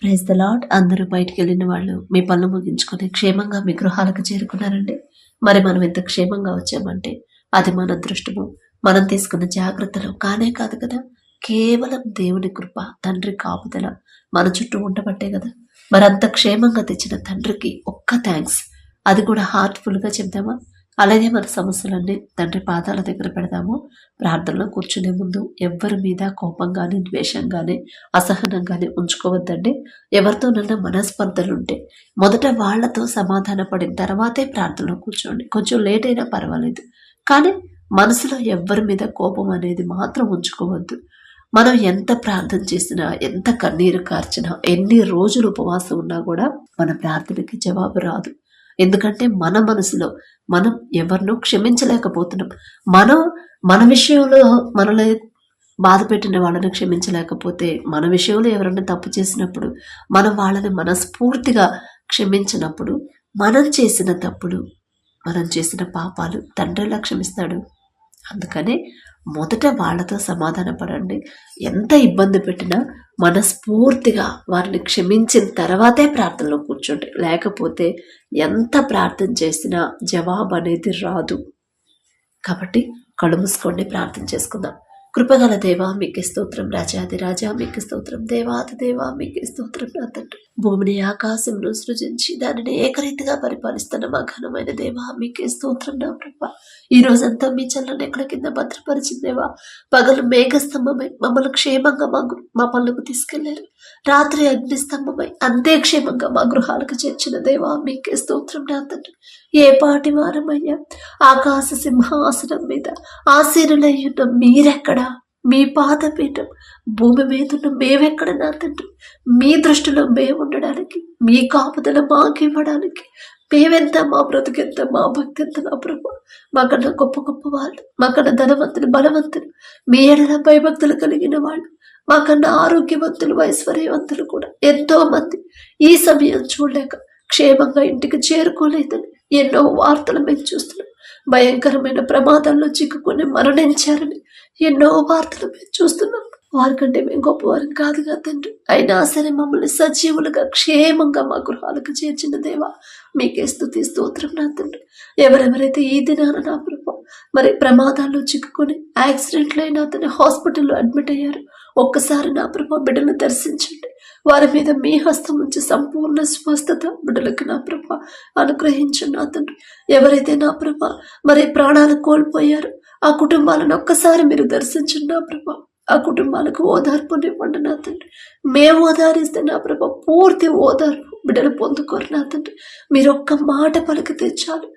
Praise the lord. అందరూ బయటికి వెళ్ళిన వాళ్ళు మీ పనులు ముగించుకొని క్షేమంగా మీ గృహాలకు చేరుకున్నారండి. మరి మనం ఎంత క్షేమంగా వచ్చామంటే అది మన అదృష్టము, మనం తీసుకున్న జాగ్రత్తలు కానే కాదు కదా. కేవలం దేవుని కృప, తండ్రి కాపుదల మన చుట్టూ ఉండబట్టే కదా. మరి అంత క్షేమంగా తెచ్చిన తండ్రికి ఒక్క థ్యాంక్స్, అది కూడా హార్ట్ఫుల్గా చెప్దామా? అలాగే మన సమస్యలన్నీ తండ్రి పాదాల దగ్గర పెడదాము. ప్రార్థనలో కూర్చునే ముందు ఎవ్వరి మీద కోపం కానీ, ద్వేషం కానీ, అసహనం కానీ ఉంచుకోవద్దండి. ఎవరితోనన్నా మనస్పర్ధలుంటే మొదట వాళ్లతో సమాధాన పడిన తర్వాతే ప్రార్థనలో కూర్చోండి. కొంచెం లేట్ అయినా పర్వాలేదు, కానీ మనసులో ఎవ్వరి మీద కోపం అనేది మాత్రం ఉంచుకోవద్దు. మనం ఎంత ప్రార్థన చేసినా, ఎంత కన్నీరు కార్చినా, ఎన్ని రోజులు ఉపవాసం ఉన్నా కూడా మన ప్రార్థనకి జవాబు రాదు. ఎందుకంటే మన మనసులో మనం ఎవరినో క్షమించలేకపోతున్నాం. మన విషయంలో మనల్ని బాధ పెట్టిన వాళ్ళని క్షమించలేకపోతే, మన విషయంలో ఎవరైనా తప్పు చేసినప్పుడు మనం వాళ్ళని మనస్ఫూర్తిగా క్షమించినప్పుడు, మనం చేసిన తప్పులు, మనం చేసిన పాపాలు తండ్రిలా క్షమిస్తాడు. అందుకనే మొదట వాళ్ళతో సమాధాన పడండి. ఎంత ఇబ్బంది పెట్టినా మనస్ఫూర్తిగా వారిని క్షమించిన తర్వాతే ప్రార్థనలో కూర్చోండి. లేకపోతే ఎంత ప్రార్థన చేసినా జవాబు అనేది రాదు. కాబట్టి కళ్ళు మూసుకోండి, ప్రార్థన చేసుకుందాం. కృపగల దేవా మీకే స్తోత్రం, రాజాది రాజా మీకే స్తోత్రం, దేవాది దేవా మీకే స్తోత్రం. నా తండ్రి, భూమిని ఆకాశంలో సృజించి దానిని ఏకరీతిగా పరిపాలిస్తున్న మా ఘనమైన దేవా మీకే స్తోత్రం. నా ప్రభ, ఈ రోజంతా మీ చల్లని ఎక్కడ కింద భద్రపరిచిన దేవా, పగలు మేఘస్తంభమై మమ్మల్ని క్షేమంగా మా పనులకు తీసుకెళ్లారు. రాత్రి అగ్నిస్తంభమై అంతే క్షేమంగా మా గృహాలకు చేర్చిన దేవా మీకే స్తోత్రం. నా తండ్రి, ఏ పాటి వారమయ్యా, ఆకాశ సింహాసనం మీద ఆసీనులయ్యున్న మీరెక్కడా? మీ పాదపీఠం భూమి మీద ఉన్న మేమెక్కడ? నా తండ్రి, మీ దృష్టిలో మేము ఉండడానికి, మీ కాపుదల మాకు ఇవ్వడానికి మేమెంత, మా బ్రతుకెంత, మా భక్తి ఎంత? నా ప్రభు, మాకన్నా గొప్ప గొప్ప వాళ్ళు, మాకన్నా ధనవంతులు, బలవంతులు, మీ ఎడల భయభక్తులు కలిగిన వాళ్ళు, మాకన్నా ఆరోగ్యవంతులు, ఐశ్వర్యవంతులు కూడా ఎంతో మంది ఈ సమయం చూడలేక క్షేమంగా ఇంటికి చేరుకోలేదని ఎన్నో వార్తలు మేము చూస్తున్నాం. భయంకరమైన ప్రమాదాల్లో చిక్కుకొని మరణించారని ఎన్నో వార్తలు మేము చూస్తున్నాం. వారికంటే మేము గొప్పవారం కాదుగా తండ్రి, అయినా సరే మమ్మల్ని సజీవులుగా క్షేమంగా మా గృహాలకు చేర్చిన దేవా మీకే స్తుతి స్తోత్రం. నా తండ్రి, ఎవరెవరైతే ఈ దినాన నా ప్రభు మరి ప్రమాదాల్లో చిక్కుకొని యాక్సిడెంట్లు అయినా అతని హాస్పిటల్లో అడ్మిట్ అయ్యారు, ఒక్కసారి నా ప్రభు బిడ్డను దర్శించండి. వారి మీద మీ హస్తం నుంచి సంపూర్ణ స్వస్థత బిడ్డలకు నా ప్రభ అనుగ్రహించండి. నా తండ్రి, ఎవరైతే నా ప్రభ మరి ప్రాణాలు కోల్పోయారో ఆ కుటుంబాలను ఒక్కసారి మీరు దర్శించండి. నా ప్రభ ఆ కుటుంబాలకు ఓదార్పునివ్వండి. నా తండ్రి, మేము ఓదారిస్తే నా ప్రభ పూర్తి ఓదార్పు బిడ్డలు పొందుకోరు. నా తండ్రి, మీరు ఒక్క మాట పలికితే చాలు,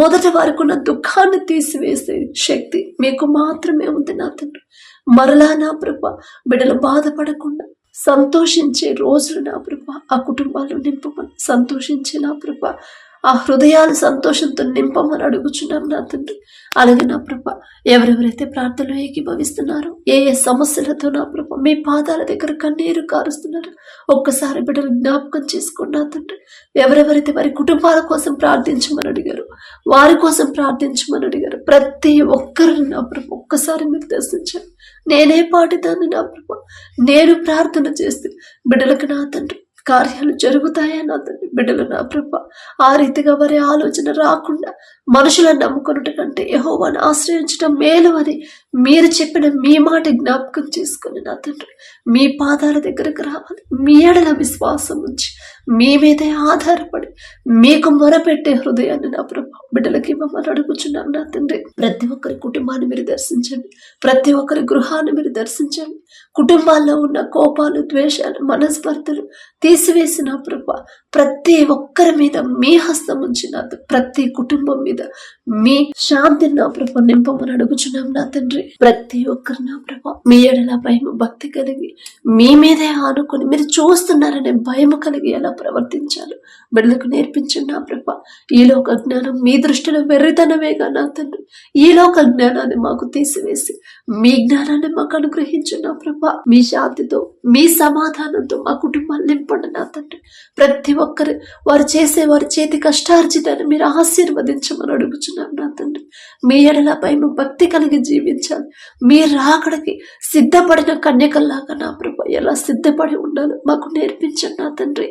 మొదట వారికి ఉన్న దుఃఖాన్ని తీసివేసే శక్తి మీకు మాత్రమే ఉంది. నా తండ్రి, మరలా నా ప్రభ బిడ్డలు బాధపడకుండా సంతోషించే రోజులు నా ప్రభ ఆ కుటుంబాలు నింపమని, సంతోషించే నా ప్రభ ఆ హృదయాలు సంతోషంతో నింపమని అడుగుచున్నాం. నా తండ్రి, అలాగే నా ప్రభ ఎవరెవరైతే ప్రార్థనలో ఏకీభవిస్తున్నారో, ఏ ఏ సమస్యలతో నా ప్రభ మీ పాదాల దగ్గర కన్నీరు కారుస్తున్నారో ఒక్కసారి బిడ్డలు జ్ఞాపకం చేసుకోండి. నా తండ్రి, ఎవరెవరైతే వారి కుటుంబాల కోసం ప్రార్థించమని అడిగారు, వారి కోసం ప్రార్థించమని అడిగారు, ప్రతి ఒక్కరిని నా ప్రభ ఒక్కసారి మీరు దర్శించారు. నేనే పాటిదాన్ని నా ప్రభ, నేను ప్రార్థన చేస్తే బిడ్డలకు నా తండ్రి కార్యాలు జరుగుతాయా? నా తండ్రి, బిడ్డలు నా ప్రభ ఆ రీతిగా వారి ఆలోచన రాకుండా మనుషులను నమ్ముకున్నట్టు కంటే యెహోవాను ఆశ్రయించడం మేలు అని మీరు చెప్పిన మీ మాట జ్ఞాపకం చేసుకుని నా తండ్రి మీ పాదాల దగ్గరకు రావాలి. మీ ఎడల విశ్వాసం ఉంచి మీ మీదే ఆధారపడి మీకు మొరపెట్టే హృదయాన్ని నా ప్రభ బిడ్డలకి మమ్మల్ని అడుగుచున్నాం. నా తండ్రి, ప్రతి ఒక్కరి కుటుంబాన్ని మీరు దర్శించండి, ప్రతి ఒక్కరి గృహాన్ని మీరు దర్శించండి. కుటుంబాల్లో ఉన్న కోపాలు, ద్వేషాలు, మనస్పర్ధలు తీసివేసిన ప్రభ ప్రతి ఒక్కరి మీద మీ హస్తం ఉంచిన ప్రతి కుటుంబం మీద మీ శాంతిని నా ప్రభ నింపమని అడుగుచున్నాం. నా తండ్రి, ప్రతి ఒక్కరు నా ప్రభ మీ ఎడల భయం భక్తి కలిగి మీ మీదే ఆనుకొని మీరు చూస్తున్నారనే భయం కలిగి ఎలా ప్రవర్తించాలో బిడ్డలకు నేర్పించండి. నా ప్రభ ఈ లోక జ్ఞానం మీ దృష్టిలో వెర్రితనమేగా నా తండ్రి, ఈ లోక జ్ఞానాన్ని మాకు తీసివేసి మీ జ్ఞానాన్ని మాకు అనుగ్రహించండి. నా ప్రభ మీ శాంతితో మీ సమాధానంతో మా కుటుంబాన్ని నింపండి. నా తండ్రి, ప్రతి ఒక్కరు వారు చేసే వారి చేతి కష్టార్జితాన్ని మీరు ఆశీర్వదించమని అడుగుచున్నాం. నా తండ్రి, మీ ఎడల భయము భక్తి కలిగి జీవించాలి. మీ రాకడికి సిద్ధపడిన కన్యకల్లాగా నా ప్రభు ఎలా సిద్ధపడి ఉండాలో మాకు నేర్పించండి నా తండ్రి.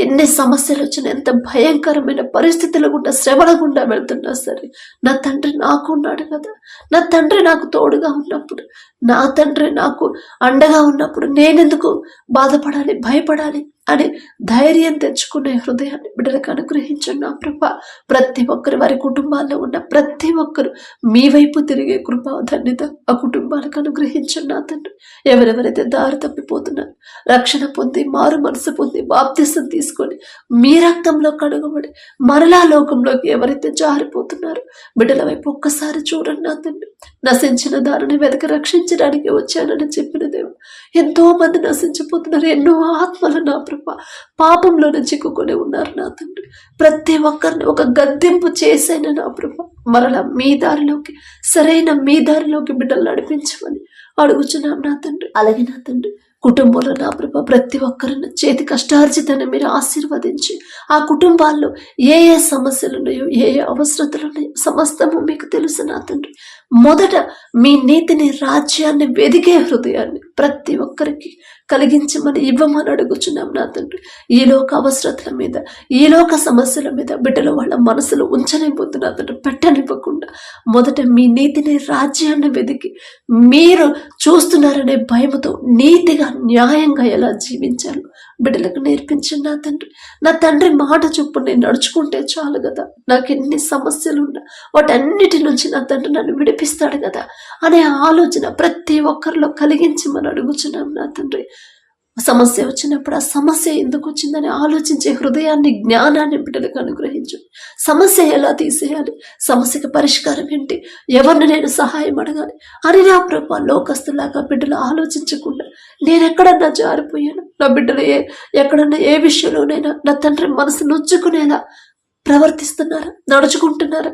ఎన్ని సమస్యలు వచ్చినా, ఎంత భయంకరమైన పరిస్థితుల గుండా, శ్రమల గుండా వెళ్తున్నా సరే, నా తండ్రి నాకు ఉన్నాడు కదా. నా తండ్రి నాకు తోడుగా ఉన్నప్పుడు, నా తండ్రి నాకు అండగా ఉన్నప్పుడు నేనెందుకు బాధపడాలి, భయపడాలి అని ధైర్యం తెచ్చుకునే హృదయాన్ని బిడ్డలకు అనుగ్రహించండి నా ప్రభ. ప్రతి ఒక్కరు వారి కుటుంబాల్లో ఉన్న ప్రతి ఒక్కరు మీ వైపు తిరిగే కృపా ధన్యత ఆ కుటుంబాలకు అనుగ్రహించండి నా తండ్రి. ఎవరెవరైతే దారి తప్పిపోతున్నారు, రక్షణ పొంది మారు మనసు పొంది బాప్తిసం తీసుకొని మీ రక్తంలో కడుగబడి మరలా లోకంలోకి ఎవరైతే జారిపోతున్నారో బిడ్డల వైపు ఒక్కసారి చూడండి నా తండ్రి. నశించిన దారిని వెతక రక్షించడానికి వచ్చానని చెప్పిన దేవుడు, ఎంతో మంది నశించిపోతున్నారు. ఎన్నో ఆత్మలు నా ప్రభ పాపంలోనే చిక్కుకొని ఉన్నారు నా తండ్రి. ప్రతి ఒక్కరిని ఒక గద్దెంపు చేసైన నా ప్రభ మరలా మీ దారిలోకి, సరైన మీ దారిలోకి బిడ్డలు నడిపించమని అడుగుచున్నాం నా తండ్రి. అలాగే నా తండ్రి, కుటుంబంలో నా ప్రభ ప్రతి ఒక్కరిని చేతి కష్టార్జితాన్ని మీరు ఆశీర్వదించి ఆ కుటుంబాల్లో ఏ ఏ సమస్యలు ఉన్నాయో, ఏ ఏ అవసరతలు ఉన్నాయో సమస్తము మీకు తెలుసు నా తండ్రి. మొదట మీ నీతిని, రాజ్యాన్ని వెదికే హృదయాన్ని ప్రతి ఒక్కరికి కలిగించమని ఇవ్వమని అడుగుచున్నాం నా తండ్రి. ఈ లోక అవసరతల మీద, ఈ లోక సమస్యల మీద బిడ్డలు వాళ్ళ మనసులో ఉంచనివ్వద్దు నా తండ్రి, పెట్టనివ్వకుండా మొదట మీ నీతిని, రాజ్యాన్ని వెదికి మీరు చూస్తున్నారనే భయముతో నీతిగా, న్యాయంగా ఎలా జీవించాలో బిడ్డలకు నేర్పించండి నా తండ్రి. నా తండ్రి మాట చొప్పున నేను నడుచుకుంటే చాలు కదా, నాకు ఎన్ని సమస్యలున్నా వాటన్నిటి నుంచి నా తండ్రి నన్ను విడిపిస్తాడు కదా అనే ఆలోచన ప్రతి ఒక్కరిలో కలిగించమని అడుగుచున్నాం నా తండ్రి. సమస్య వచ్చినప్పుడు ఆ సమస్య ఎందుకు వచ్చిందని ఆలోచించే హృదయాన్ని, జ్ఞానాన్ని బిడ్డలకు అనుగ్రహించు. సమస్య ఎలా తీసేయాలి, సమస్యకు పరిష్కారం ఏంటి, ఎవరిని నేను సహాయం అడగాలి అని నా ప్రభా లోకస్తులాగా బిడ్డలు ఆలోచించకుండా నేనెక్కడన్నా జారిపోయాను, నా బిడ్డలు ఎక్కడన్నా ఏ విషయంలోనైనా నా తండ్రి మనసు నొచ్చుకునేలా ప్రవర్తిస్తున్నారా, నడుచుకుంటున్నారా,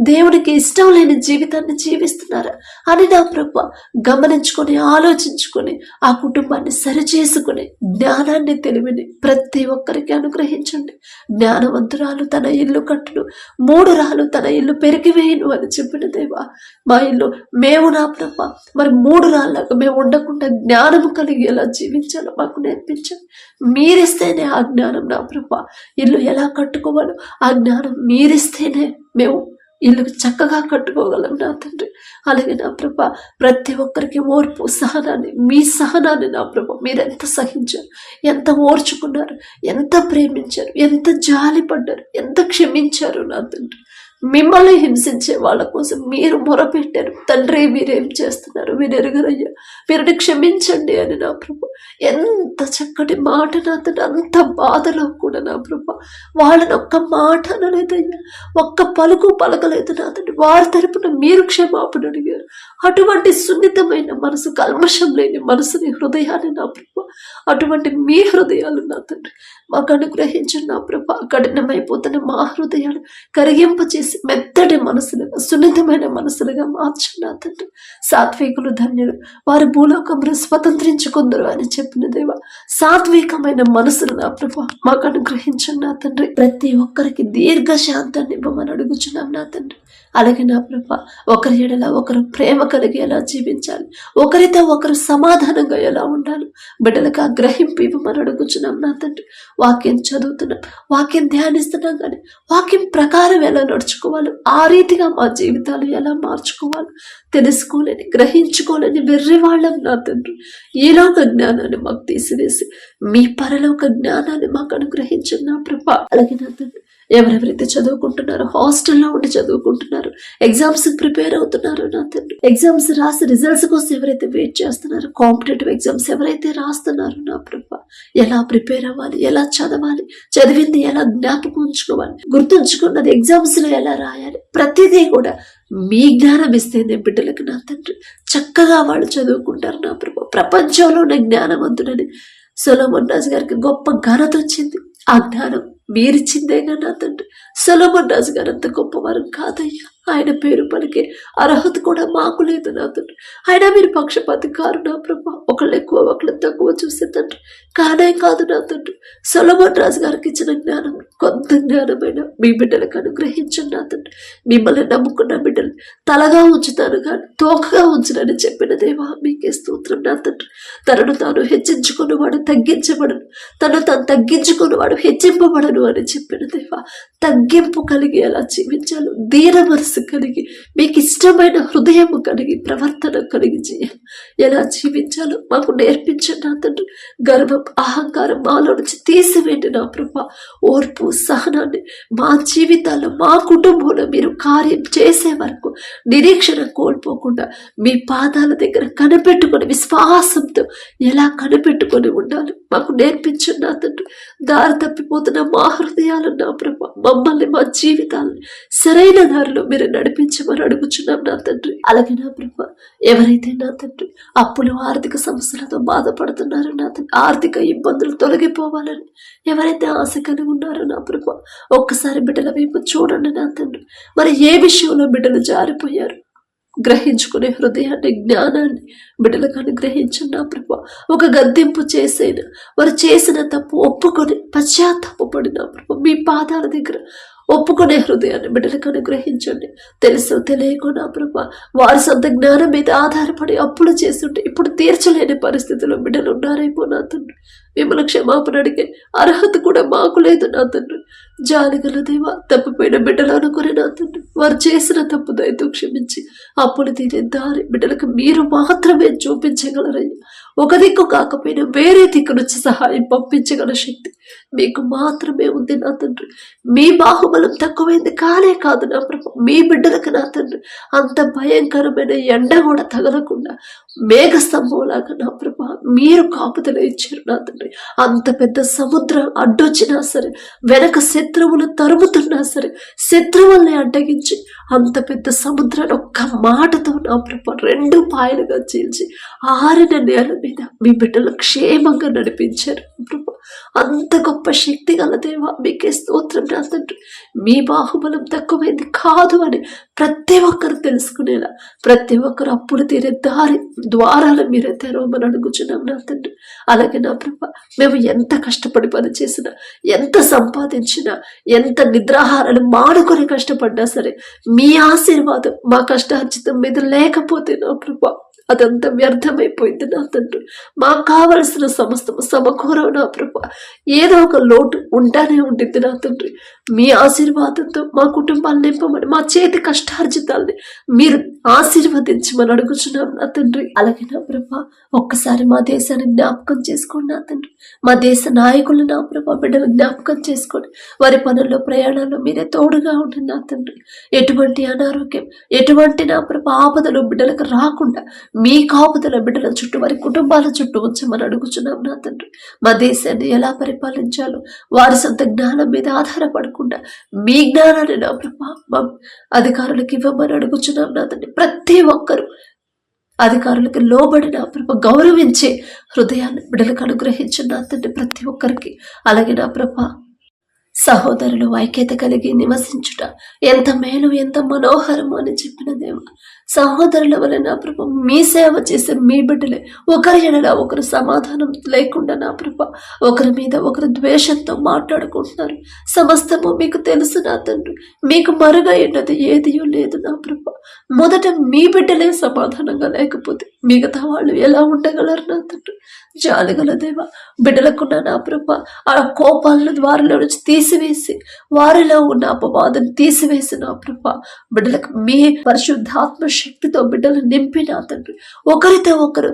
దేవునికి ఇష్టం లేని జీవితాన్ని జీవిస్తున్నారా అని నా ప్రభు గమనించుకొని, ఆలోచించుకొని ఆ కుటుంబాన్ని సరిచేసుకుని జ్ఞానాన్ని, తెలివిని ప్రతి ఒక్కరికి అనుగ్రహించండి. జ్ఞానవంతురాలు తన ఇల్లు కట్టును, 3 రాళ్ళు తన ఇల్లు పెరిగివేయను అని చెప్పిన దేవా, మా ఇల్లు మేము నా ప్రభు మరి 3 రాళ్ళగా మేము ఉండకుండా జ్ఞానము కలిగి ఎలా జీవించాలో మాకు నేర్పించండి. మీరిస్తేనే ఆ జ్ఞానం నా ప్రభు, ఇల్లు ఎలా కట్టుకోవాలో ఆ జ్ఞానం మీరిస్తేనే మేము ఇల్లు చక్కగా కట్టుకోగలం నా తండ్రి. అలాగే నా ప్రభ ప్రతి ఒక్కరికి ఓర్పు, సహనాన్ని, మీ సహనాన్ని నా ప్రభ మీరెంత సహించారు, ఎంత ఓర్చుకున్నారు, ఎంత ప్రేమించారు, ఎంత జాలి పడ్డారు, ఎంత క్షమించారు నా తండ్రి. మిమ్మల్ని హింసించే వాళ్ళ కోసం మీరు మొరపెట్టారు, తండ్రి మీరేం చేస్తున్నారు, మీరు ఎరుగరయ్యా, మీరుని క్షమించండి అని నా ప్రభు ఎంత చక్కటి మాట నా తండ్రి. అంత బాధలో కూడా నా ప్రభు వాళ్ళని ఒక్క మాట అనలేదయ్యా, ఒక్క పలుకు పలకలేదు నా తండ్రి. వారి తరపున మీరు క్షమాపణ అడిగారు. అటువంటి సున్నితమైన మనసు, కల్మషం లేని మనసుని, హృదయాన్ని నా ప్రభు, అటువంటి మీ హృదయాలు నా తండ్రి మాకు అనుగ్రహించండి నా ప్రభు. కఠినమైపోతున్న మా హృదయాలు కరిగింప చేసి మెత్తటి మనసులుగా, సున్నితమైన మనసులుగా మార్చండి నా తండ్రి. సాత్వికులు ధన్యులు, వారి భూలోకంలో స్వతంత్రించుకుందరు అని చెప్పిన దేవ, సాత్వికమైన మనసులు నా ప్రభు మాకు అనుగ్రహించండి నా తండ్రి. ప్రతి ఒక్కరికి దీర్ఘ శాంతాన్ని ఇవ్వమని అడుగుచున్నాం నా తండ్రి. అలాగే నా ప్రభ ఒకరి ఎడల ఒకరు ప్రేమ కలిగి ఎలా జీవించాలి, ఒకరితో ఒకరు సమాధానంగా ఎలా ఉండాలి బిడ్డలకు ఆ గ్రహింపు ఇవ్వమని అడుగుచున్నాం నా తండ్రి. వాక్యం చదువుతున్నాం, వాక్యం ధ్యానిస్తున్నాం, కానీ వాక్యం ప్రకారం ఎలా నడుచుకోవాలి, ఆ రీతిగా మా జీవితాలు ఎలా మార్చుకోవాలి తెలుసుకోలేని, గ్రహించుకోలేని వెర్రివాళ్ళం నా తండ్రి. ఈలోక జ్ఞానాన్ని మాకు తీసివేసి మీ పరలోక జ్ఞానాన్ని మాకు అనుగ్రహించండి నా ప్రభ. అలాగే నా తండ్రి ఎవరెవరైతే చదువుకుంటున్నారో, హాస్టల్లో ఉండి చదువుకుంటున్నారు, ఎగ్జామ్స్ ప్రిపేర్ అవుతున్నారు నా తండ్రి, ఎగ్జామ్స్ రాసి రిజల్ట్స్ కోసం ఎవరైతే వెయిట్ చేస్తున్నారు, కాంపిటేటివ్ ఎగ్జామ్స్ ఎవరైతే రాస్తున్నారు నా ప్రభ, ఎలా ప్రిపేర్ అవ్వాలి, ఎలా చదవాలి, చదివింది ఎలా జ్ఞాపకం ఉంచుకోవాలి, గుర్తుంచుకున్నది ఎగ్జామ్స్ లో ఎలా రాయాలి, ప్రతిదీ కూడా మీ జ్ఞానం ఇస్తేనే బిడ్డలకు నా తండ్రి చక్కగా వాళ్ళు చదువుకుంటారు నా ప్రభు. ప్రపంచంలోనే జ్ఞానవంతుడని సొలొమోన్ రాజు గారికి గొప్ప ఘనత వచ్చింది. ఆ జ్ఞానం మీరిచ్చిందేగా నా తండ్రి. సొలొమోన్ రాజు గారు అంత గొప్పవారు కాదయ్యా. ఆయన పేరు పలికే అర్హత కూడా మాకు లేదు నా తండ్రి. అయినా మీరు పక్షపాతి కారు నా ప్రభా. ఒకళ్ళు ఎక్కువ ఒకళ్ళు తక్కువ చూసే తండ్రి కానే కాదు నా తండ్రి. సొలొమోన్ రాజు గారికి ఇచ్చిన జ్ఞానం కొంత జ్ఞానమైన మీ బిడ్డలకు అనుగ్రహించండి నా తండ్రి. మిమ్మల్ని నమ్ముకున్న బిడ్డలు తలగా ఉంచుతాను కానీ తోకగా ఉంచునని చెప్పిన దేవా మీకే స్తోత్రం నా తండ్రి. తనను తాను హెచ్చించుకున్నవాడు తగ్గించబడను, తను తాను తగ్గించుకున్నవాడు హెచ్చింపబడను అని చెప్పిన దేవా తగ్గింపు కలిగి ఎలా జీవించాలో, దీన మనసు కలిగి మీకు ఇష్టమైన హృదయము కలిగి ప్రవర్తన కలిగి చేయాలి, ఎలా జీవించాలో మాకు నేర్పించండి నా తండ్రి. గర్వం అహంకారం మాలో నుంచి తీసివేయండి నా ప్రభా. ఓర్పు సహనాన్ని మా జీవితాల్లో మా కుటుంబంలో మీరు కార్యం చేసే వరకు నిరీక్షణ కోల్పోకుండా మీ పాదాల దగ్గర కనిపెట్టుకొని విశ్వాసంతో ఎలా కనిపెట్టుకొని ఉండాలి మాకు నేర్పించండి నా తండ్రి. దారి తప్పిపోతున్న మా హృదయాలు నా ప్రభా, మమ్మల్ని మా జీవితాన్ని సరైన దారిలో మీరు నడిపించమని అడుగుచున్నాం నా తండ్రి. అలాగే నా ప్రభా, ఎవరైతే నా తండ్రి అప్పులు ఆర్థిక సమస్యలతో బాధపడుతున్నారో నా తండ్రి, ఆర్థిక ఇబ్బందులు తొలగిపోవాలని ఎవరైతే ఆశ కలిగి ఉన్నారో నా ప్రభా, ఒక్కసారి బిడ్డల వైపు చూడండి నా తండ్రి. మరి ఏ విషయంలో బిడ్డలు జారిపోయారు గ్రహించుకునే హృదయాన్ని జ్ఞానాన్ని బిడ్డలకు అనుగ్రహించండి నా ప్రభా. ఒక గద్దింపు చేసేన వారు చేసిన తప్పు ఒప్పుకొని పశ్చాత్తాపపడిన ప్రభా మీ పాదాల దగ్గర ఒప్పుకునే హృదయాన్ని బిడ్డలకు అనుగ్రహించండి. తెలుసో తెలియకో నా ప్రభా వారి సొంత జ్ఞానం మీద ఆధారపడి అప్పులు చేస్తుంటే ఇప్పుడు తీర్చలేని పరిస్థితిలో బిడ్డలు ఉన్నారేమో నా తండ్రి. మిమ్మల్ని క్షమాపణ అడిగే అర్హత కూడా మాకు లేదు నా తండ్రి. జాలిగల దేవా, తప్పిపోయిన బిడ్డలు అనుకుని నా తండ్రి వారు చేసిన తప్పు దయతో క్షమించి అప్పులు తీరే దారి బిడ్డలకు మీరు మాత్రమే చూపించగలరయ్యా. ఒక దిక్కు కాకపోయినా వేరే దిక్కు నుంచి సహాయం పంపించగల శక్తి మీకు మాత్రమే ఉంది నా తండ్రి. మీ బాహుబలం తక్కువైంది కానే కాదు నా ప్రభు. మీ బిడ్డలకు నా తండ్రి అంత భయంకరమైన ఎండ కూడా తగలకుండా మేఘ స్తంభంలాగా నా ప్రభు మీరు కాపుదల ఇచ్చారు నా తండ్రి. అంత పెద్ద సముద్రం అడ్డొచ్చినా సరే, వెనక శత్రువులు తరుముతున్నా సరే, శత్రువుల్ని అడ్డగించి అంత పెద్ద సముద్రాన్ని ఒక్క మాటతో నా ప్రభు 2 పాయలుగా చీల్చి ఆరిన నేల మీద మీ బిడ్డలు క్షేమంగా నడిపించారు ప్రభు. అంత గొప్ప శక్తి గల దేవా మీకే స్తోత్రం నా తండ్రి. మీ బాహుబలం తక్కువైంది కాదు అని ప్రతి ఒక్కరు తెలుసుకునేలా, ప్రతి ఒక్కరు అప్పులు తీరే ద్వారాలు మీరే తెరవమని అడుగుచున్నాం నా తండ్రి. అలాగే నా ప్రభా, మేము ఎంత కష్టపడి పని చేసినా, ఎంత సంపాదించినా, ఎంత నిద్రాహారాలు మాడుకొని కష్టపడ్డా సరే మీ ఆశీర్వాదం మా కష్టార్జితం మీద లేకపోతే నా ప్రభా అదంతా వ్యర్థమైపోయింది నా తండ్రి. మాకు కావలసిన సమస్తము సమకూరవు నా ప్రభా. ఏదో ఒక లోటు ఉంటానే ఉంటుంది నా తండ్రి. మీ ఆశీర్వాదంతో మా కుటుంబాన్ని నింపమని, మా చేతి కష్టార్జితాల్ని మీరు ఆశీర్వదించమని అడుగుచున్నాం నా తండ్రి. అలాగే నా ప్రభా, ఒక్కసారి మా దేశాన్ని జ్ఞాపకం చేసుకోండి నా తండ్రి. మా దేశ నాయకులు నా ప్రభా బిడ్డలు జ్ఞాపకం చేసుకోండి. వారి పనుల్లో ప్రయాణాల్లో మీరే తోడుగా ఉంటుంది నా తండ్రి. ఎటువంటి అనారోగ్యం, ఎటువంటి నా ప్రభా ఆపదలు బిడ్డలకు రాకుండా మీ కాపుదల బిడ్డల చుట్టూ, వారి కుటుంబాల చుట్టూ ఉంచమని అడుగుచున్నాం నా తండ్రి. మా దేశాన్ని ఎలా పరిపాలించాలో వారి సొంత జ్ఞానం మీద ఆధారపడకుండా మీ జ్ఞానాన్ని నా ప్రభా మా అధికారులకు ఇవ్వమని అడుగుచున్నాం నా తండ్రి. ప్రతి ఒక్కరూ అధికారులకు లోబడిన ప్రభ గౌరవించే హృదయాన్ని బిడ్డలకు అనుగ్రహించిన నా తండ్రి ప్రతి ఒక్కరికి. అలాగే నా ప్రభ సహోదరులు ఐక్యత కలిగి నివసించుట ఎంత మేలు, ఎంత మనోహరము అని చెప్పిన దేవ, సహోదరుల వల్ల నా ప్రభ మీ సేవ చేసే మీ బిడ్డలే ఒకరి ఎడల ఒకరు సమాధానం లేకుండా నా ప్రభ ఒకరి మీద ఒకరు ద్వేషంతో మాట్లాడుకుంటున్నారు. సమస్తము మీకు తెలుసు నా తండ్రి. మీకు మరుగైనది ఏది లేదు నా ప్రభ. మొదట మీ బిడ్డలే సమాధానంగా లేకపోతే మిగతా వాళ్ళు ఎలా ఉండగలరు నా తండ్రి. జాలిగల దేవ, బిడ్డలకున్న నా ప్రభ ఆ కోపాలను వారిలో నుంచి తీసివేసి, వారిలో ఉన్న అపవాదం తీసివేసి నా ప్రభ బిడ్డలకు మీ పరిశుద్ధాత్మ శక్తితో బిడ్డలు నింపి నా తండ్రి ఒకరితో ఒకరు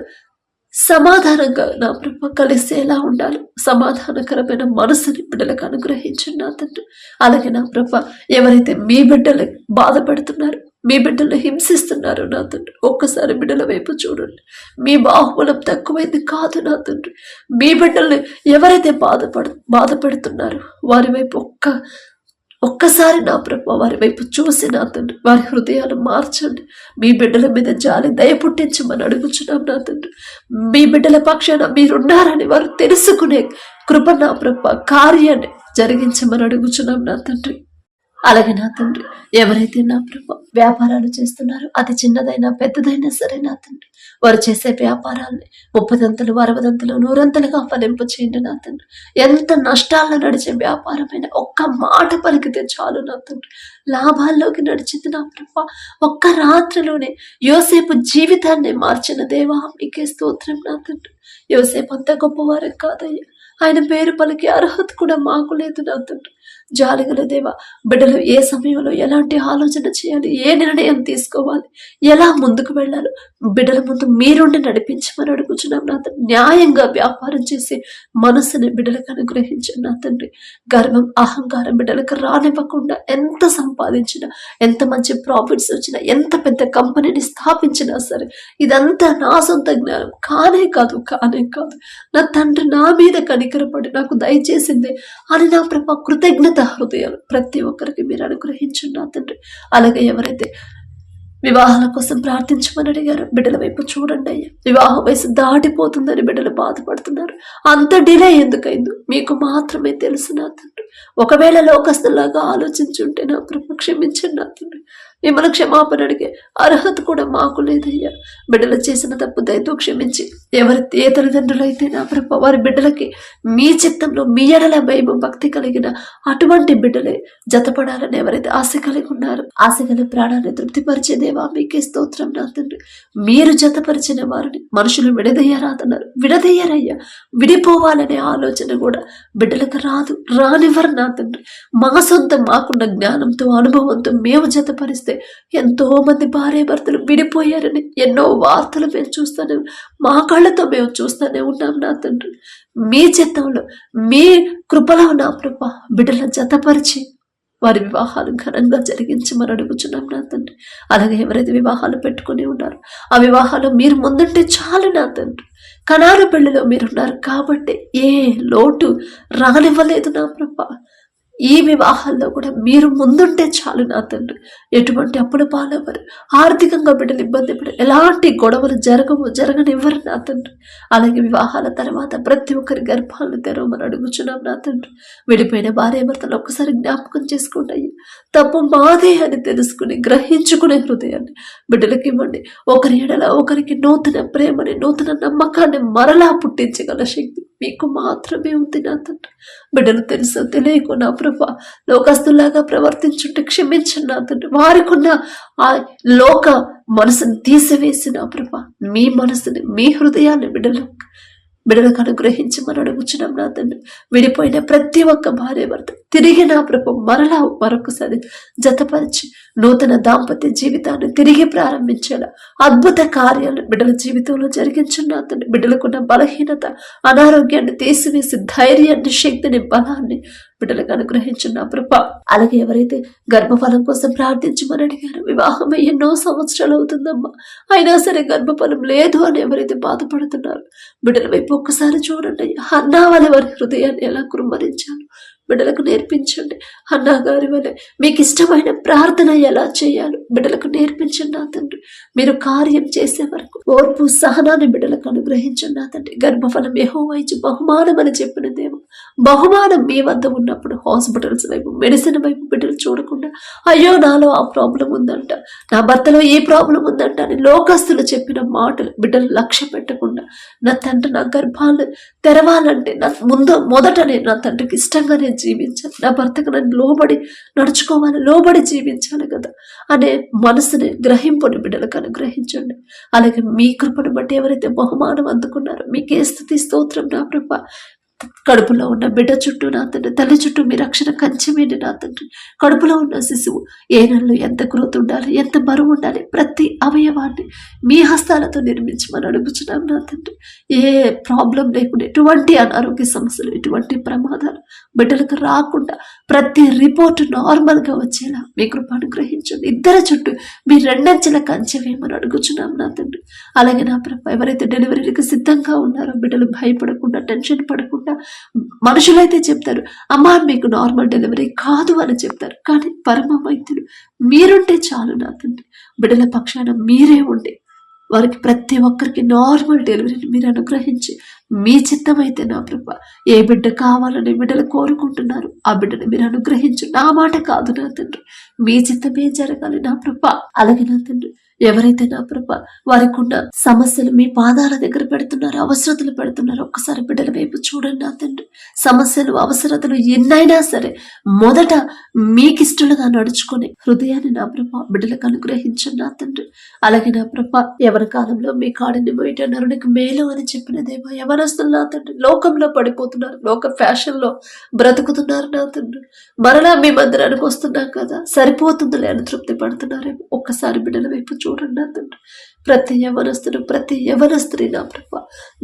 సమాధానంగా నా ప్రభ కలిసేలా ఉండాలి. సమాధానకరమైన మనసుని బిడ్డలకు అనుగ్రహించండి నా తండ్రి. అలాగే నా ప్రభ ఎవరైతే మీ బిడ్డలు బాధపడుతున్నారు, మీ బిడ్డలు హింసిస్తున్నారు నా తండ్రి, ఒక్కసారి బిడ్డల వైపు చూడండి. మీ బాహుబలం తక్కువైంది కాదు నా తండ్రి. మీ బిడ్డల్ని ఎవరైతే బాధపడుతున్నారో వారి వైపు ఒక్కసారి నా ప్రభు వారి వైపు చూసి నా తండ్రి వారి హృదయాలు మార్చండి. మీ బిడ్డల మీద జాలి దయ పుట్టించమని అడుగుచున్నాం నా తండ్రి. మీ బిడ్డల పక్షాన మీరున్నారని వారు తెలుసుకునే కృప నా ప్రభు కార్యాన్ని జరిగించమని అడుగుచున్నాం నా తండ్రి. అలాగే నా తండ్రి, ఎవరైతే నా ప్రభు వ్యాపారాలు చేస్తున్నారో అది చిన్నదైనా పెద్దదైనా సరే నా తండ్రి, వారు చేసే వ్యాపారాల్ని 30దంతలు 60దంతలు 100ంతలుగా ఫలింపు చేయండి నా తండ్రి. ఎంత నష్టాల్లో నడిచే వ్యాపారమైన ఒక్క మాట పలికితే చాలు నా తండ్రి, లాభాల్లోకి నడిచింది నా ప్రభు. ఒక్క రాత్రిలోనే యోసేపు జీవితాన్ని మార్చిన దేవా మీకే స్తోత్రం నా తండ్రి. యోసేపు అంత గొప్పవారు కాదయ్యా, ఆయన పేరు పలికే అర్హత కూడా మాకు లేదు నా తండ్రి. జాలిగల దేవ, బిడ్డలు ఏ సమయంలో ఎలాంటి ఆలోచన చేయాలి, ఏ నిర్ణయం తీసుకోవాలి, ఎలా ముందుకు వెళ్ళాలి, బిడ్డల ముందు మీరుండి నడిపించమని అడుగుచున్నాం నా తండ్రి. న్యాయంగా వ్యాపారం చేసి మనసుని బిడ్డలకు అనుగ్రహించండి నా తండ్రి. గర్వం అహంకారం బిడ్డలకు రానివ్వకుండా ఎంత సంపాదించినా, ఎంత మంచి ప్రాఫిట్స్ వచ్చినా, ఎంత పెద్ద కంపెనీని స్థాపించినా సరే ఇదంతా నా సొంత జ్ఞానం కానే కాదు. నా తండ్రి నా మీద కనికరపడి నాకు దయచేసిందే అని నా ప్రభా కృతజ్ఞత హృదయాలు ప్రతి ఒక్కరికి మీరు అనుగ్రహించండి నా తండ్రి. అలాగే ఎవరైతే వివాహాల కోసం ప్రార్థించమని అడిగారు, బిడ్డల వైపు చూడండి అయ్యా. వివాహ వయసు దాటిపోతుందని బిడ్డలు బాధపడుతున్నారు. అంత డిలే ఎందుకైందో మీకు మాత్రమే తెలుసు నా తండ్రి. ఒకవేళ లోకస్తులాగా ఆలోచించుంటే నా ప్రభు క్షమించండి నా తండ్రి. మిమ్మల్ని క్షమాపణ అడిగే అర్హత కూడా మాకు లేదయ్యా. బిడ్డలు చేసిన తప్పు దయతో క్షమించి ఏ తల్లిదండ్రులైతే నా ప్రభు వారి బిడ్డలకి మీ చిత్తంలో మీ ఎడల భయం భక్తి కలిగిన అటువంటి బిడ్డలే జతపడాలని ఎవరైతే ఆశ కలిగి ఉన్నారో, ఆశ కలిగి ప్రాణాన్ని తృప్తిపరిచే దేవా మీకే స్తోత్రం నా తండ్రి. మీరు జతపరిచిన వారిని మనుషులు విడదయ్యారాదన్నారు, విడదయ్యారయ్యా. విడిపోవాలనే ఆలోచన కూడా బిడ్డలకు రానివ్వరు నా తండ్రి. మా సొంత మాకున్న జ్ఞానంతో అనుభవంతో మేము జతపరిస్తే ఎంతో మంది భార్య భర్తలు విడిపోయారని ఎన్నో వార్తలు మేము చూస్తూనే, మా కళ్ళతో మేము చూస్తూనే ఉన్నాం నా తండ్రి. మీ చిత్తంలో మీ కృపలో నా ప్రభా బిడ్డలను జతపరిచి వారి వివాహాలు ఘనంగా జరిగించమని అడుగుచున్నాం నా తండ్రి. అలాగే ఎవరైతే వివాహాలు పెట్టుకుని ఉన్నారో ఆ వివాహాలు మీరు ముందుంటే చాలు నా తండ్రి. కనారు పెళ్లిలో మీరున్నారు కాబట్టి ఏ లోటు రానివ్వలేదు నా ప్రభా. ఈ వివాహాల్లో కూడా మీరు ముందుంటే చాలు నా తండ్రి. ఎటువంటి అప్పుల పాలవ్వరు, ఆర్థికంగా బిడ్డలు ఇబ్బంది పడరు, ఎలాంటి గొడవలు జరగనివ్వరు నా తండ్రి. అలాగే వివాహాల తర్వాత ప్రతి ఒక్కరి గర్భాలను తెరవమని అడుగుచున్నాం నా తండ్రి. విడిపోయిన భార్య భర్తలు ఒక్కసారి జ్ఞాపకం చేసుకుంటాయి. తప్పు మాదే అని తెలుసుకుని గ్రహించుకునే హృదయాన్ని బిడ్డలకి ఇవ్వండి. ఒకరి ఎడల ఒకరికి నూతన ప్రేమని, నూతన నమ్మకాన్ని మరలా పుట్టించగల శక్తి మీకు మాత్రమే ఉంది నా తండ్రి. బిడ్డలు తెలుసో తెలియకు నా ప్రభా లోకస్తులాగా ప్రవర్తించుంటే క్షమించండి నా తండ్రి. వారికున్న ఆ లోక మనసుని తీసివేసి నా ప్రభా మీ మనసుని, మీ హృదయాన్ని బిడ్డలకు అనుగ్రహించమని అడుగుచున్నాం నా తండ్రి. విడిపోయిన ప్రతి ఒక్క భార్య భర్త తిరిగి నా ప్రభు మరలా మరొకసారి జతపరిచి నూతన దాంపత్య జీవితాన్ని తిరిగి ప్రారంభించేలా అద్భుత కార్యాలు బిడ్డల జీవితంలో జరిగించండి నా తండ్రి. బిడ్డలకున్న బలహీనత, అనారోగ్యాన్ని తీసివేసి ధైర్యాన్ని, శక్తిని, బలాన్ని బిడ్డలకు అనుగ్రహించండి నా ప్రభా. అలాగే ఎవరైతే గర్భఫలం కోసం ప్రార్థించమని అడిగారు, వివాహం ఎన్నో సంవత్సరాలు అవుతుందమ్మా అయినా సరే గర్భఫలం లేదు అని ఎవరైతే బాధపడుతున్నారు బిడ్డల వైపు ఒక్కసారి చూడండి. హన్నా వలె వారి హృదయాన్ని ఎలా కుమ్మరించాను బిడ్డలకు నేర్పించండి. అన్నా గారి వలె మీకు ఇష్టమైన ప్రార్థన ఎలా చేయాలో బిడ్డలకు నేర్పించండి నా తండ్రి. మీరు కార్యం చేసే వరకు ఓర్పు సహనాన్ని బిడ్డలకు అనుగ్రహించండి నా తండ్రి. గర్భఫలం యెహోవా ఇచ్చు బహుమానం అని చెప్పిన దేవ, బహుమానం మీ వద్ద ఉన్నప్పుడు హాస్పిటల్స్ వైపు, మెడిసిన్ వైపు బిడ్డలు చూడకుండా అయ్యో నాలో ఆ ప్రాబ్లం ఉందంట, నా భర్తలో ఈ ప్రాబ్లం ఉందంట అని లోకస్తులు చెప్పిన మాటలు బిడ్డలు లక్ష్య పెట్టకుండా నా తండ్రి నా గర్భాలు తెరవాలంటే నా మొదటనే నా తండ్రికి ఇష్టంగానే జీవించాలి, నా భర్తకు నన్ను లోబడి నడుచుకోవాలి, లోబడి జీవించాలి కదా అనే మనసుని గ్రహింపుని బిడ్డలకు అనుగ్రహించండి. అలాగే మీ కృపను బట్టి ఎవరైతే బహుమానం అందుకున్నారో మీకే స్తుతి స్తోత్రం నా ప్రభ. కడుపులో ఉన్న బిడ్డ చుట్టూ నా తండ్రి, తల్లి చుట్టూ మీ రక్షణ కంచెమేంటి నా తండ్రి. కడుపులో ఉన్న శిశువు ఏ నెలలో ఎంత గ్రోత్ ఉండాలి, ఎంత బరువు ఉండాలి, ప్రతి అవయవాన్ని మీ హస్తాలతో నిర్మించమని అడుగుచున్నాం నా తండ్రి. ఏ ప్రాబ్లం లేకుండా, ఎటువంటి అనారోగ్య సమస్యలు, ఎటువంటి ప్రమాదాలు బిడ్డలకు రాకుండా ప్రతి రిపోర్ట్ నార్మల్గా వచ్చేలా మీ కృప అనుగ్రహించండి. ఇద్దరి చుట్టూ మీ రెండంచెల కంచె వేయమని అడుగుచున్నాం నా తండ్రి. అలాగే నా ప్రభ ఎవరైతే డెలివరీకి సిద్ధంగా ఉన్నారో బిడ్డలు భయపడకుండా, టెన్షన్ పడకుండా, మనుషులైతే చెప్తారు అమ్మా మీకు నార్మల్ డెలివరీ కాదు అని చెప్తారు, కానీ పరమ వైద్యులు మీరుంటే చాలు నా తండ్రి. బిడ్డల పక్షాన మీరే ఉండి వారికి ప్రతి ఒక్కరికి నార్మల్ డెలివరీని మీరు అనుగ్రహించి మీ చిత్తమైతే నా ప్రభ ఏ బిడ్డ కావాలని బిడ్డలు కోరుకుంటున్నారు ఆ బిడ్డని మీరు అనుగ్రహించు. నా మాట కాదు నా తండ్రి, మీ చిత్తమే జరగాలి నా ప్రభ. అలాగే నా తండ్రి ఎవరైతే నా ప్రభ వారికి ఉన్న సమస్యలు మీ పాదాల దగ్గర పెడుతున్నారు, అవసరతలు పెడుతున్నారు, ఒక్కసారి బిడ్డల వైపు చూడండి నా తండ్రి. సమస్యలు అవసరతలు ఎన్నైనా సరే మొదట మీకిష్టలుగా నడుచుకుని హృదయాన్ని నా ప్రభ బిడ్డలకు అనుగ్రహించండి నా తండ్రి. అలాగే నా ప్రభ ఎవరి కాలంలో మీ కాడిని బయట నరునికి మేలు అని చెప్పిన దేవా, ఎవరస్తులు నా తండ్రి లోకంలో పడిపోతున్నారు, లోక ఫ్యాషన్ లో బ్రతుకుతున్నారు నా తండ్రి. మరలా మీ మందిరానికి వస్తున్నాం కదా, సరిపోతుందిలే అని తృప్తి పడుతున్నారేమో. ఒక్కసారి బిడ్డల వైపు చూడండి నా తండ్రి. ప్రతి యవనస్తుడు ప్రతి యవనస్త్రీ నా ప్రభ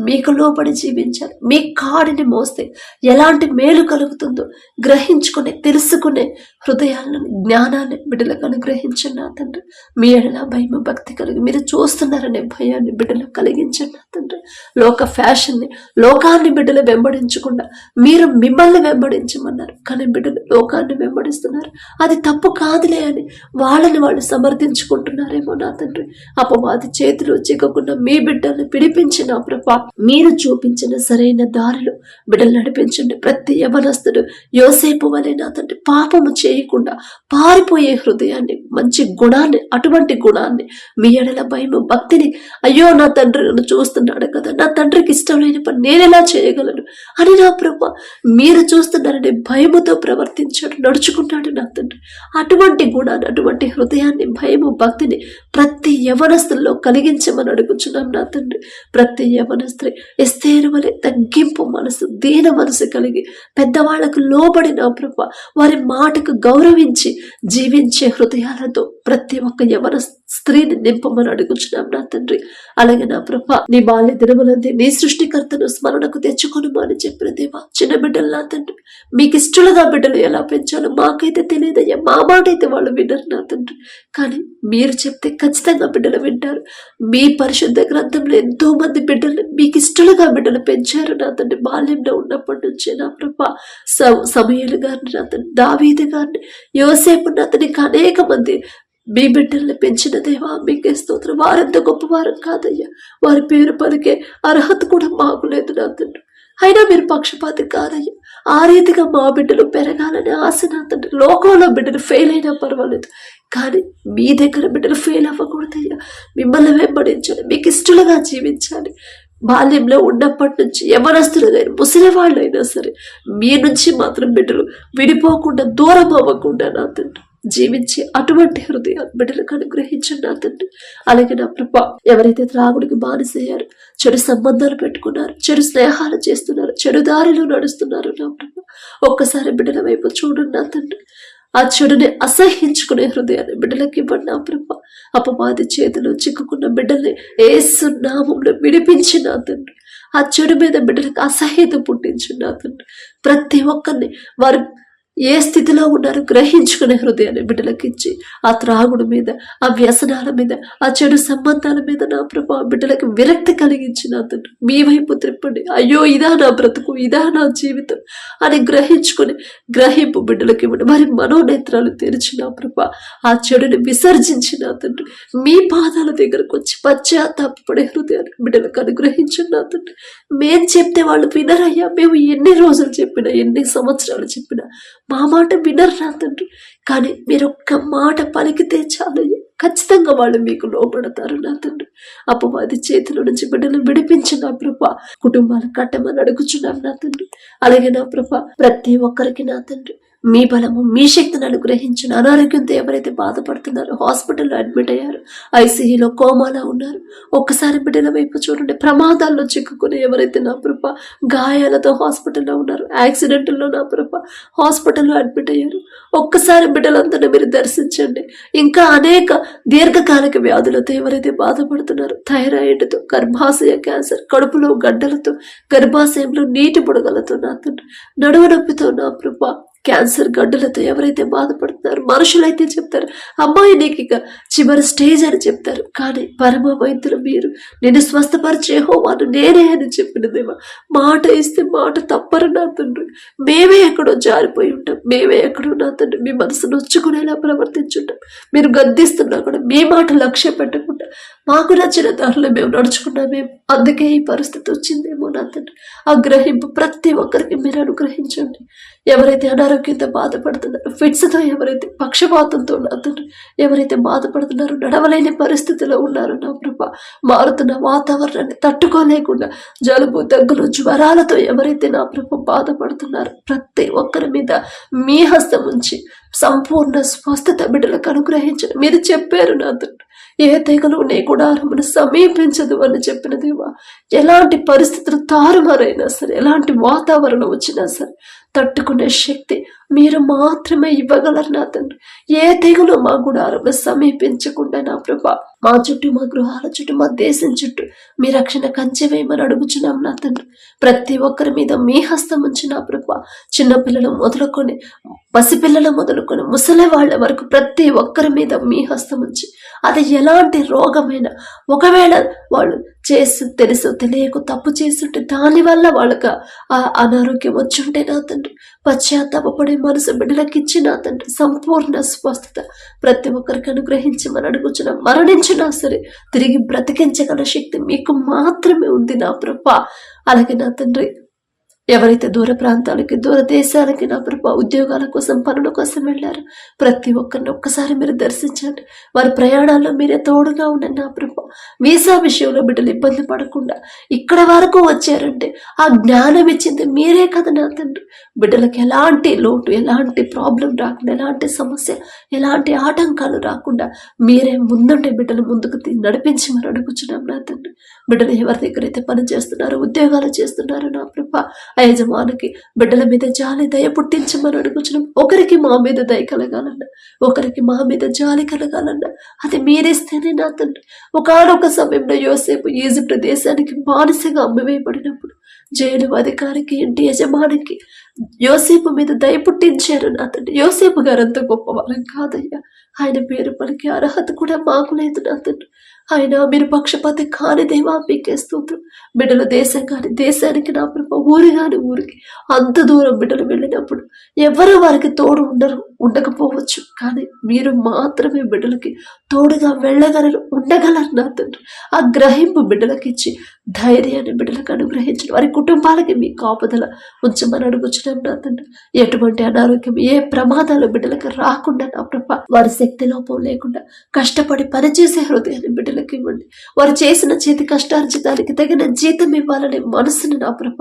మీకు లోబడి జీవించాలి. మీ కాడిని మోస్తే ఎలాంటి మేలు కలుగుతుందో గ్రహించుకునే తెలుసుకునే హృదయాలను జ్ఞానాన్ని బిడ్డలకు అనుగ్రహించండి నా తండ్రి. మీ ఎడల భయం భక్తి కలిగి మీరు చూస్తున్నారనే భయాన్ని బిడ్డలకు కలిగించండి నా తండ్రి. లోక ఫ్యాషన్ని లోకాన్ని బిడ్డలు వెంబడించకుండా మీరు మిమ్మల్ని వెంబడించమన్నారు, కానీ బిడ్డలు లోకాన్ని వెంబడిస్తున్నారు. అది తప్పు కాదులే అని వాళ్ళని వాళ్ళు సమర్థించుకుంటున్నారేమో నా తండ్రి. అపవాది చేతిలో చిక్కకుండా మీ బిడ్డల్ని పిడిపించిన ప్రభా మీరు చూపించిన సరైన దారిలో బిడ్డలు నడిపించండి. ప్రతి యవనస్తుడు యోసేపు వలె నా తండ్రి పాపము చేయకుండా పారిపోయే హృదయాన్ని, మంచి గుణాన్ని, అటువంటి గుణాన్ని మీ ఎడల భయము భక్తిని, అయ్యో నా తండ్రి నన్ను చూస్తున్నాడు కదా, నా తండ్రికి ఇష్టం లేని పని నేను ఎలా చేయగలను అని నా ప్రభా మీరు చూస్తున్నారని భయముతో ప్రవర్తించాడు, నడుచుకున్నాడు నా తండ్రి. అటువంటి గుణాన్ని, అటువంటి హృదయాన్ని, భయము భక్తిని ప్రతి యవనస్తుల్లో కలిగించమని అడుగుచున్నాం నా తండ్రి. ప్రతి యవనస్త్రీ ఎస్తేరు వలె తగ్గింపు మనసు, దీన మనసు కలిగి పెద్దవాళ్లకు లోబడి నా ప్రభ వారి మాటకు గౌరవించి జీవించే హృదయాలతో ప్రతి ఒక్క యవన స్త్రీని నింపమని అడుగుచున్నాం నా తండ్రి. అలాగే నా ప్రభ నీ బాల్య దినములందే నీ సృష్టికర్తను స్మరణకు తెచ్చుకొనుమా అని చెప్పిన దేవా, చిన్న బిడ్డలు నా తండ్రి మీకు ఇష్టలుగా బిడ్డలు ఎలా పెంచాలో మాకైతే తెలియదయ్యా. మా మాట అయితే వాళ్ళు వినరు నా తండ్రి, కానీ మీరు చెప్తే ఖచ్చితంగా బిడ్డలు వింటారు. మీ పరిశుద్ధ గ్రంథంలో ఎంతో మంది బిడ్డలు మీకు ఇష్టలుగా బిడ్డలు పెంచారు నా తండ్రి. బాల్యంలో ఉన్నప్పటి నుంచే నా ప్రభ సమూయేలు గారిని, నా తండ్రి దావీదు గారిని, యోసేపు నా తండ్రికి అనేక మంది మీ బిడ్డల్ని పెంచిన దేవా మీకే స్తోత్రం. వారెంత గొప్పవారం కాదయ్యా, వారి పేరు పలికే అర్హత కూడా మాకు లేదు నా తండ్రి. అయినా మీరు పక్షపాతి కాదయ్యా. ఆ రీతిగా మా బిడ్డలు పెరగాలని ఆశ నా తండ్రి. లోకంలో బిడ్డలు ఫెయిల్ అయినా పర్వాలేదు, కానీ మీ దగ్గర బిడ్డలు ఫెయిల్ అవ్వకూడదయ్యా. మిమ్మల్ని వెంబడించాలి, మీకు ఇష్టలుగా జీవించాలి. బాల్యంలో ఉన్నప్పటి నుంచి యవనస్తులుగా ముసలి వాళ్ళు అయినా సరే మీ నుంచి మాత్రం బిడ్డలు విడిపోకుండా దూరం అవ్వకుండా నా తండ్రి జీవించి అటువంటి హృదయాలు బిడ్డలకు అనుగ్రహించండి నా తండ్రి. అలాగే నా ప్రభా ఎవరైతే త్రాగుడికి బానిసయ్యారు, చెడు సంబంధాలు పెట్టుకున్నారు, చెడు స్నేహాలు చేస్తున్నారు, చెడు దారిలో నడుస్తున్నారు నా ప్రభా, ఒక్కసారి బిడ్డల వైపు చూడండి నా తండ్రి. ఆ చెడుని అసహించుకునే హృదయాన్ని బిడ్డలకి ఇవ్వండి నా ప్రభా. అపవాది చేతిలో చిక్కుకున్న బిడ్డల్ని యేసు నామములో విడిపించి నా తండ్రి. ఆ చెడు మీద బిడ్డలకు అసహ్యత పుట్టించు నా తండ్రి. ప్రతి ఒక్కరిని వారు ఏ స్థితిలో ఉన్నారో గ్రహించుకునే హృదయాన్ని బిడ్డలకు ఇచ్చి ఆ త్రాగుడు మీద, ఆ వ్యసనాల మీద, ఆ చెడు సంబంధాల మీద నా ప్రభా బిడ్డలకు విరక్తి కలిగించిన తండ్రి మీ వైపు త్రిప్పండి. అయ్యో ఇదా నా బ్రతుకు, ఇదా నా జీవితం అని గ్రహించుకుని గ్రహింపు బిడ్డలకి ఇవ్వండి. వారి మనోనేత్రాలు తెరిచిన ప్రభా ఆ చెడుని విసర్జించిన తండ్రి మీ పాదాల దగ్గరకు వచ్చి పశ్చాత్తాపడే హృదయాన్ని బిడ్డలకు అనుగ్రహించండి నా తండ్రి. మేం చెప్తే వాళ్ళు వినరయ్యా. మేము ఎన్ని రోజులు చెప్పినా, ఎన్ని సంవత్సరాలు చెప్పినా మా మాట వినరు నా తండ్రి, కానీ మీరు ఒక్క మాట పలికితే చాలు ఖచ్చితంగా వాళ్ళు మీకు లోపడతారు నా తండ్రి. అపవాది చేతిలో నుంచి బిడ్డలు విడిపించి నా ప్రభా కుటుంబాలు కట్టమని అడుగుచున్నాం నా తండ్రి. అలాగే నా ప్రభా ప్రతి ఒక్కరికి నా తండ్రి మీ బలము, మీ శక్తిని అనుగ్రహించిన అనారోగ్యంతో ఎవరైతే బాధపడుతున్నారో, హాస్పిటల్లో అడ్మిట్ అయ్యారు, ఐసీయూలో కోమాలో ఉన్నారు, ఒక్కసారి బిడ్డల వైపు చూడండి. ప్రమాదాల్లో చిక్కుకుని ఎవరైతే నా ప్రభ గాయాలతో హాస్పిటల్లో ఉన్నారు, యాక్సిడెంట్లో నా ప్రభ హాస్పిటల్లో అడ్మిట్ అయ్యారు, ఒక్కసారి బిడ్డలందరినీ మీరు దర్శించండి. ఇంకా అనేక దీర్ఘకాలిక వ్యాధులతో ఎవరైతే బాధపడుతున్నారో, థైరాయిడ్తో, గర్భాశయ క్యాన్సర్, కడుపులో గడ్డలతో, గర్భాశయంలో నీటి బుడగలతో నా తండ్రి, నడువు నొప్పితో నా ప్రభ క్యాన్సర్ గడ్డలతో ఎవరైతే బాధపడుతున్నారో, మనుషులైతే చెప్తారు అమ్మాయి నీకు ఇక చివరి స్టేజ్ అని చెప్తారు, కానీ పరమ వైద్యులు మీరు నేను స్వస్థపరిచే హోవాను నేనే అని చెప్పిన దేవా మాట ఇస్తే మాట తప్పరు నా తండ్రి. మేమే ఎక్కడో జారిపోయి ఉంటాం, మేమే ఎక్కడో నా తండ్రి మీ మనసు నొచ్చుకునేలా ప్రవర్తించుంటాం. మీరు గద్దిస్తున్నా కూడా మీ మాట లక్ష్య పెట్టకుండా మాకు నచ్చిన దారిలో మేము నడుచుకున్నామేమో, అందుకే ఈ పరిస్థితి వచ్చిందేమో నా తండ్రి. ఆ గ్రహింపు ప్రతి ఒక్కరికి మీరు అనుగ్రహించండి. ఎవరైతే అనారోగ్యంతో బాధపడుతున్నారో, ఫిట్స్తో, ఎవరైతే పక్షపాతంతో నా తండ్రి, ఎవరైతే బాధపడుతున్నారో, నడవలేని పరిస్థితిలో ఉన్నారో నా ప్రభ, మారుతున్న వాతావరణాన్ని తట్టుకోలేకుండా జలుబు, దగ్గులు, జ్వరాలతో ఎవరైతే నా ప్రభ బాధపడుతున్నారో ప్రతి ఒక్కరి మీద మీ హస్తం ఉంచి సంపూర్ణ స్వస్థత బిడ్డలకు అనుగ్రహించండి. మీరు చెప్పారు నా తండ్రి, ఏ తెగలు నీ గుడారమును సమీపించదు అని చెప్పిన దేవా, ఎలాంటి పరిస్థితులు తారుమారైనా సరే, ఎలాంటి వాతావరణం వచ్చినా సరే తట్టుకునే శక్తి మీరు మాత్రమే ఇవ్వగలరు నా తండ్రి. ఏ తెగులు మా గుడారంలో సమీపించకుండా నా ప్రభా, మా చుట్టూ, మా గృహాల చుట్టూ, మా దేశం చుట్టూ మీ రక్షణ కంచె వేయమని అడుగుచున్నాం నా తండ్రి. ప్రతి ఒక్కరి మీద మీ హస్తం ఉంచి నా ప్రభా, చిన్నపిల్లలు మొదలుకొని, పసిపిల్లలు మొదలుకొని, ముసలి వాళ్ళ వరకు ప్రతి ఒక్కరి మీద మీ హస్తం ఉంచి, అది ఎలాంటి రోగమైనా, ఒకవేళ వాళ్ళు చేసి తెలుసు తెలియక తప్పు చేస్తుంటే దానివల్ల వాళ్ళకి ఆ అనారోగ్యం వచ్చుంటే నా తండ్రి, పశ్చాత్తాపడే మనసు బిడ్డలకు ఇచ్చి నా తండ్రి సంపూర్ణ స్వస్థత ప్రతి ఒక్కరికి అనుగ్రహించమని అడుగుచున్నాం. మరణించినా సరే తిరిగి బ్రతికించగల శక్తి మీకు మాత్రమే ఉంది నా ప్రభా. అలాగే నా తండ్రి, ఎవరైతే దూర ప్రాంతాలకి, దూర దేశాలకి నా ప్రభా ఉద్యోగాల కోసం, పనుల కోసం వెళ్ళారు, ప్రతి ఒక్కరిని ఒక్కసారి మీరు దర్శించండి. వారి ప్రయాణాల్లో మీరే తోడుగా ఉండండి నా ప్రభా. వీసా విషయంలో బిడ్డలు ఇబ్బంది పడకుండా ఇక్కడ వరకు వచ్చారంటే ఆ జ్ఞానం ఇచ్చింది మీరే కదా నా తండ్రి. బిడ్డలకు ఎలాంటి లోటు, ఎలాంటి ప్రాబ్లం రాకుండా, ఎలాంటి సమస్య, ఎలాంటి ఆటంకాలు రాకుండా మీరే ముందుండే బిడ్డలు ముందుకు నడిపించి మరి అడుగుచున్నాం నా తండ్రి. బిడ్డలు ఎవరి దగ్గర అయితే పని చేస్తున్నారో, ఉద్యోగాలు చేస్తున్నారో నా ప్రభా, యజమానికి బిడ్డల మీద జాలి, దయ పుట్టించమని అడుగుచున్నాం. ఒకరికి మా మీద దయ కలగాలన్నా, ఒకరికి మా మీద జాలి కలగాలన్నా అది మీరిస్తేనే నా తండ్రి. ఒకనొక సమయంలో యోసేపు ఈజిప్ట్ దేశానికి బానిసగా అమ్మివేయబడినప్పుడు జైలు అధికారికి, ఇంటి యజమానికి యోసేపు మీద దయ పుట్టించారు నా తండ్రి. యోసేపు గారు అంత గొప్పవారం కాదయ్యా, ఆయన పేరు పలికే అర్హత కూడా మాకు లేదు నా తండ్రి. ఆయన మీరు పక్షపాతి కాని దేవా, మీకే స్తోత్రం. బిడ్డల దేశం కానీ దేశానికి నా ప్రభ, ఊరి కాని ఊరికి అంత దూరం బిడ్డలు వెళ్ళినప్పుడు ఎవరు వారికి తోడు ఉండకపోవచ్చు, కానీ మీరు మాత్రమే బిడ్డలకి తోడుగా వెళ్ళగలరు, ఉండగలరు నా తండ్రి. ఆ గ్రహింపు బిడ్డలకి ఇచ్చి ధైర్యాన్ని బిడ్డలకు అనుగ్రహించడం, వారి కుటుంబాలకి మీ కాపుదల ఉంచమని అడుగుచున్నాం నా తండ్రి. ఎటువంటి అనారోగ్యం, ఏ ప్రమాదాలు బిడ్డలకు రాకుండా నా ప్రభ, వారి శక్తి లోపం లేకుండా కష్టపడి పనిచేసే హృదయాన్ని బిడ్డలకు ఇవ్వండి. వారు చేసిన చేతి కష్టార్జితానికి తగిన జీతం ఇవ్వాలనే మనసుని నా ప్రభ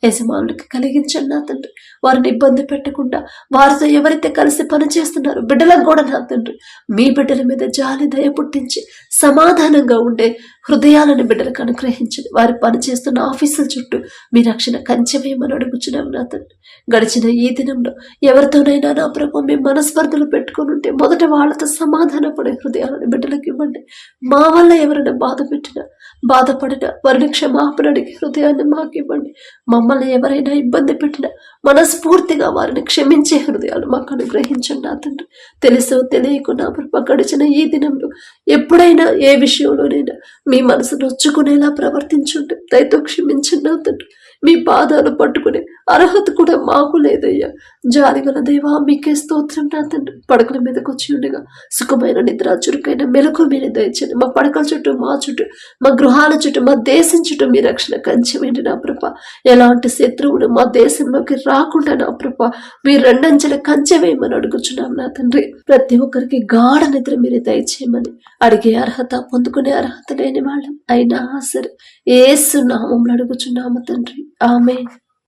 యజమానులకి కలిగించండి నా తండ్రి. వారిని ఇబ్బంది పెట్టకుండా, వారితో ఎవరైతే కలిసి పని చేస్తున్నారో బిడ్డలకు కూడా నా తండ్రి మీ బిడ్డల మీద జాలి, దయ పుట్టించి సమాధానంగా ఉండే హృదయాలను బిడ్డలకు అనుగ్రహించండి. వారు పనిచేస్తున్న ఆఫీసుల చుట్టూ మీ రక్షణ కంచె వేయమని అడుగుచున్నాం నా తండ్రి. గడిచిన ఈ దినంలో ఎవరితోనైనా నా ప్రభు మేము మనస్పర్ధలు పెట్టుకుని ఉంటే మొదట వాళ్ళతో సమాధాన పడే హృదయాలను బిడ్డలకు ఇవ్వండి. మా వల్ల ఎవరైనా బాధపడినా వారిని క్షమాపణ అడిగే హృదయాన్ని మాకు ఇవ్వండి. మమ్మల్ని ఎవరైనా ఇబ్బంది పెట్టినా మనస్ఫూర్తిగా వారిని క్షమించే హృదయాలు మాకు అనుగ్రహించండి నా తండ్రి. తెలుసో తెలియకుండా ప్రభు గడిచిన ఈ దినంలో ఎప్పుడైనా ఏ విషయంలోనైనా మీ మనసు నొచ్చుకునేలా ప్రవర్తించుంటే దయతో క్షమించండి నా తండ్రి. మీ పాదాలు పట్టుకునే అర్హత కూడా మాకు లేదయ్యా. జాలిగల దేవా, మీకే స్తోత్రం నా తండ్రి. పడకల మీదకి వచ్చి ఉండగా సుఖమైన నిద్ర, చురుకైన మెలకు మీరు దయచండి. మా పడకల చుట్టూ, మా చుట్టూ, మా గృహాల చుట్టూ, మా దేశం చుట్టూ మీ రక్షణ కంచెవేంటి నా ప్రభ. ఎలాంటి శత్రువులు మా దేశంలోకి రాకుండా నా ప్రభ మీ రెండంచెల కంచె వేయమని అడుగుచున్నాం నా తండ్రి. ప్రతి ఒక్కరికి గాఢ నిద్ర మీరు దయచేయమని అడిగే అర్హత, పొందుకునే అర్హత లేని వాళ్ళం అయినా సరే యేసు నామములో అడుగుచున్నాము తండ్రి. ఆమేన్.